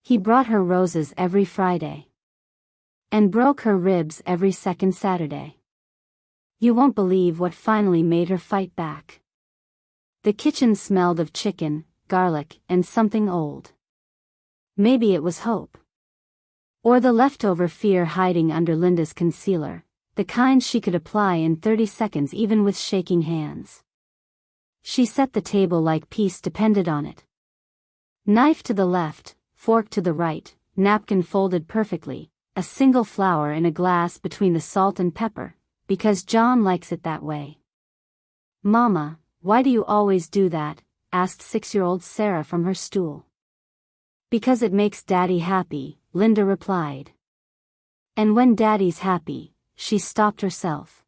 He brought her roses every Friday. And broke her ribs every second Saturday. You won't believe what finally made her fight back. The kitchen smelled of chicken, garlic, and something old. Maybe it was hope. Or the leftover fear hiding under Linda's concealer, the kind she could apply in 30 seconds even with shaking hands. She set the table like peace depended on it. Knife to the left, fork to the right, napkin folded perfectly, a single flower in a glass between the salt and pepper, because John likes it that way. "Mama, why do you always do that?" asked 6-year-old Sarah from her stool. "Because it makes Daddy happy," Linda replied. And when Daddy's happy, she stopped herself.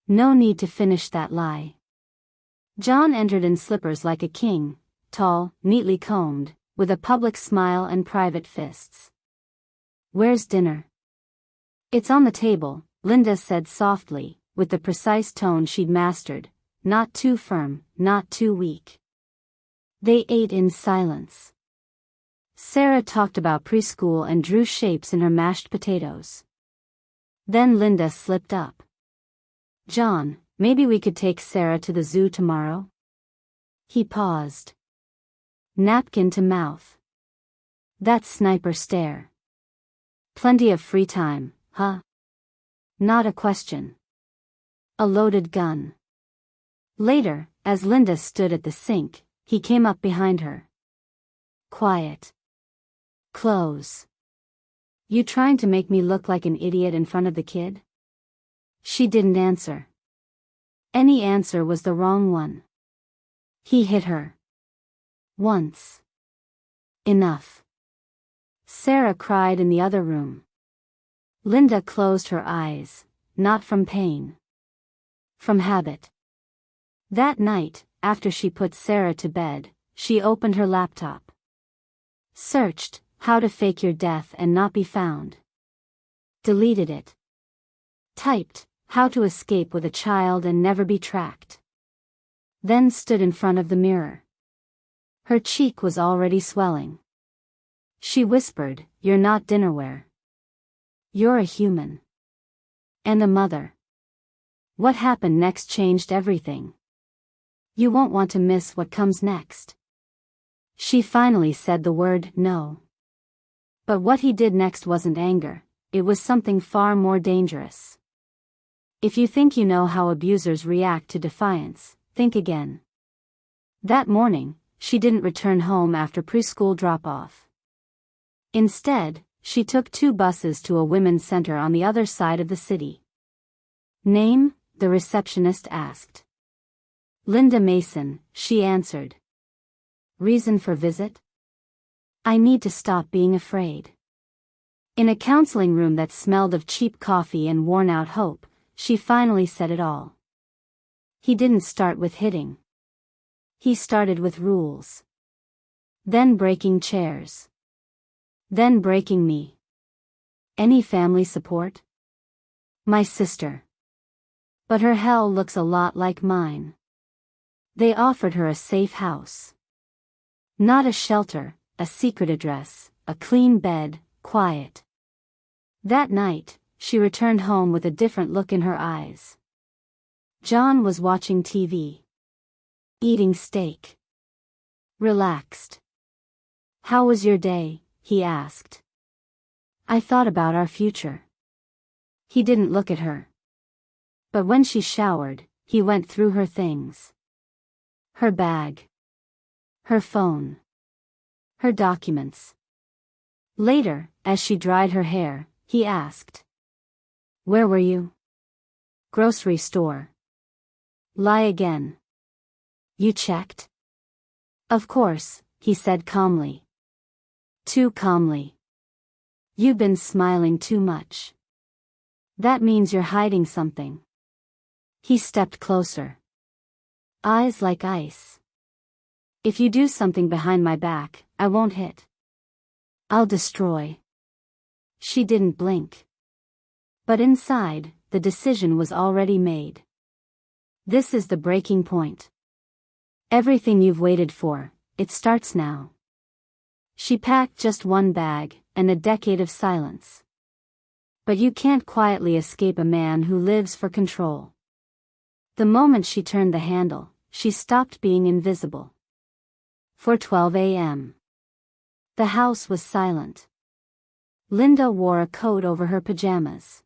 No need to finish that lie. John entered in slippers like a king, tall, neatly combed, with a public smile and private fists. "Where's dinner?" "It's on the table," Linda said softly, with the precise tone she'd mastered, not too firm, not too weak. They ate in silence. Sarah talked about preschool and drew shapes in her mashed potatoes. Then Linda slipped up. "John, maybe we could take Sarah to the zoo tomorrow?" He paused. Napkin to mouth. That sniper stare. "Plenty of free time, huh?" Not a question. A loaded gun. Later, as Linda stood at the sink, he came up behind her. "Quiet. Close. You trying to make me look like an idiot in front of the kid?" She didn't answer. Any answer was the wrong one. He hit her. Once. Enough. Sarah cried in the other room. Linda closed her eyes, not from pain. From habit. That night, after she put Sarah to bed, she opened her laptop. Searched, "How to fake your death and not be found." Deleted it. Typed, "How to escape with a child and never be tracked." Then stood in front of the mirror. Her cheek was already swelling. She whispered, "You're not dinnerware. You're a human. And a mother." What happened next changed everything. You won't want to miss what comes next. She finally said the word no. But what he did next wasn't anger, it was something far more dangerous. If you think you know how abusers react to defiance, think again. That morning, she didn't return home after preschool drop-off. Instead, she took 2 buses to a women's center on the other side of the city. "Name?" the receptionist asked. "Linda Mason," she answered. "Reason for visit?" "I need to stop being afraid." In a counseling room that smelled of cheap coffee and worn-out hope, she finally said it all. He didn't start with hitting. He started with rules. Then breaking chairs. Then breaking me. "Any family support?" "My sister. But her hell looks a lot like mine." They offered her a safe house. Not a shelter, a secret address, a clean bed, quiet. That night, she returned home with a different look in her eyes. John was watching TV. Eating steak. Relaxed. "How was your day?" he asked. "I thought about our future." He didn't look at her. But when she showered, he went through her things. Her bag. Her phone. Her documents. Later, as she dried her hair, he asked, "Where were you?" "Grocery store." "Lie again." "You checked?" "Of course," he said calmly. Too calmly. "You've been smiling too much. That means you're hiding something." He stepped closer. Eyes like ice. "If you do something behind my back, I won't hit. I'll destroy." She didn't blink. But inside, the decision was already made. This is the breaking point. Everything you've waited for, it starts now. She packed just one bag, and a decade of silence. But you can't quietly escape a man who lives for control. The moment she turned the handle, she stopped being invisible. 4:12 a.m. The house was silent. Linda wore a coat over her pajamas.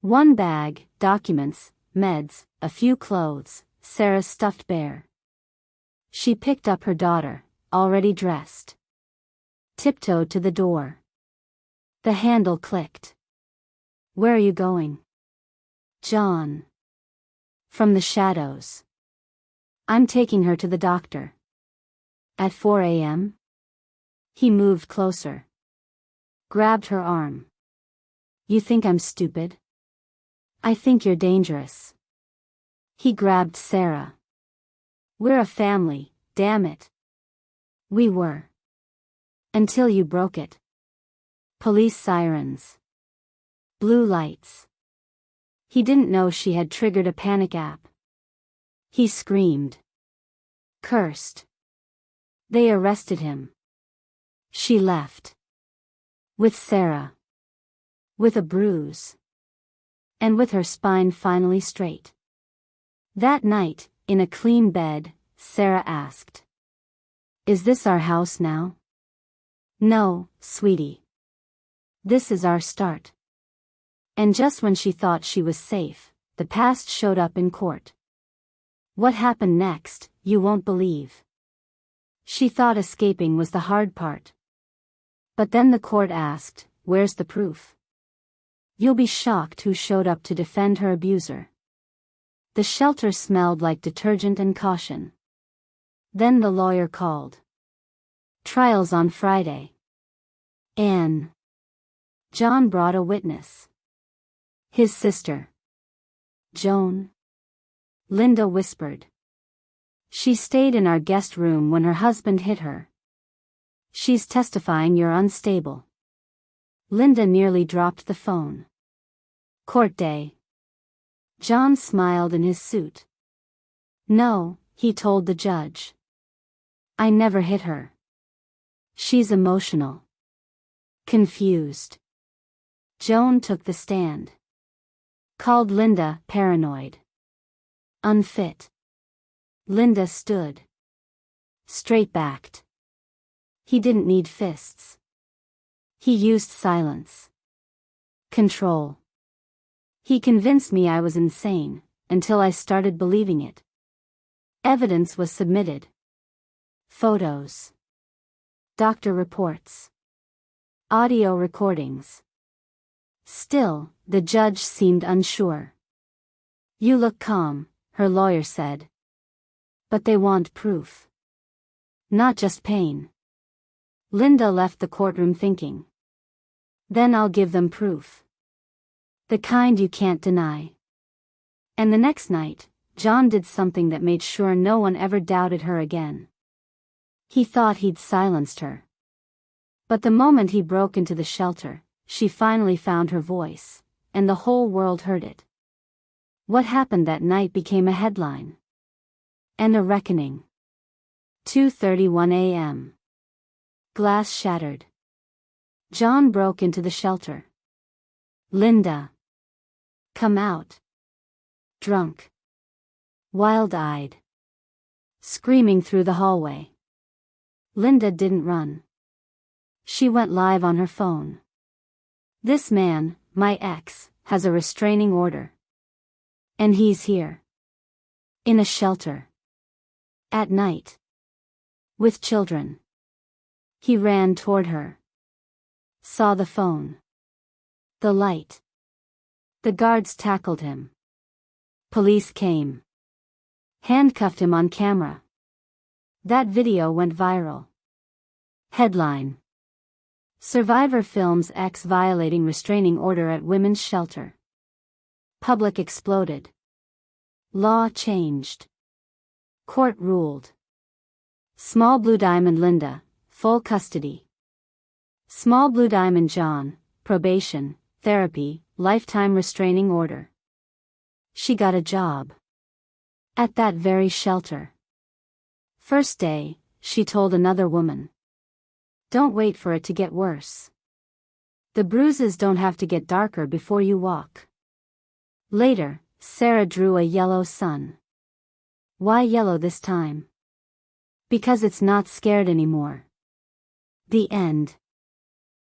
One bag, documents, meds, a few clothes, Sarah's stuffed bear. She picked up her daughter, already dressed. Tiptoed to the door. The handle clicked. "Where are you going?" "John." From the shadows. "I'm taking her to the doctor." "At 4 a.m.? He moved closer. Grabbed her arm. "You think I'm stupid?" "I think you're dangerous." He grabbed Sarah. "We're a family, damn it." "We were. Until you broke it." Police sirens. Blue lights. He didn't know she had triggered a panic app. He screamed. Cursed. They arrested him. She left. With Sarah. With a bruise. And with her spine finally straight. That night, in a clean bed, Sarah asked, "Is this our house now?" "No, sweetie. This is our start." And just when she thought she was safe, the past showed up in court. What happened next, you won't believe. She thought escaping was the hard part. But then the court asked, "Where's the proof?" You'll be shocked who showed up to defend her abuser. The shelter smelled like detergent and caution. Then the lawyer called. Trial's on Friday. Anne. John brought a witness. His sister. Joan. Linda whispered. She stayed in our guest room when her husband hit her. She's testifying you're unstable. Linda nearly dropped the phone. Court day. John smiled in his suit. No, he told the judge. I never hit her. She's emotional. Confused. Joan took the stand. Called Linda paranoid. Unfit. Linda stood. Straight-backed. He didn't need fists. He used silence. Control. He convinced me I was insane, until I started believing it. Evidence was submitted. Photos. Doctor reports. Audio recordings. Still, the judge seemed unsure. You look calm, her lawyer said. But they want proof. Not just pain. Linda left the courtroom thinking. Then I'll give them proof. The kind you can't deny. And the next night, John did something that made sure no one ever doubted her again. He thought he'd silenced her. But the moment he broke into the shelter, she finally found her voice, and the whole world heard it. What happened that night became a headline. And a reckoning. 2:31 a.m. Glass shattered. John broke into the shelter. Linda. Come out. Drunk. Wild-eyed. Screaming through the hallway. Linda didn't run. She went live on her phone. This man, my ex, has a restraining order. And he's here. In a shelter. At night. With children. He ran toward her. Saw the phone. The light. The guards tackled him. Police came. Handcuffed him on camera. That video went viral. Headline. Survivor films ex violating restraining order at women's shelter. Public exploded. Law changed. Court ruled. Small blue diamond Linda, full custody. Small blue diamond John, probation, therapy, lifetime restraining order. She got a job. At that very shelter. First day, she told another woman. Don't wait for it to get worse. The bruises don't have to get darker before you walk. Later, Sarah drew a yellow sun. Why yellow this time? Because it's not scared anymore. The end.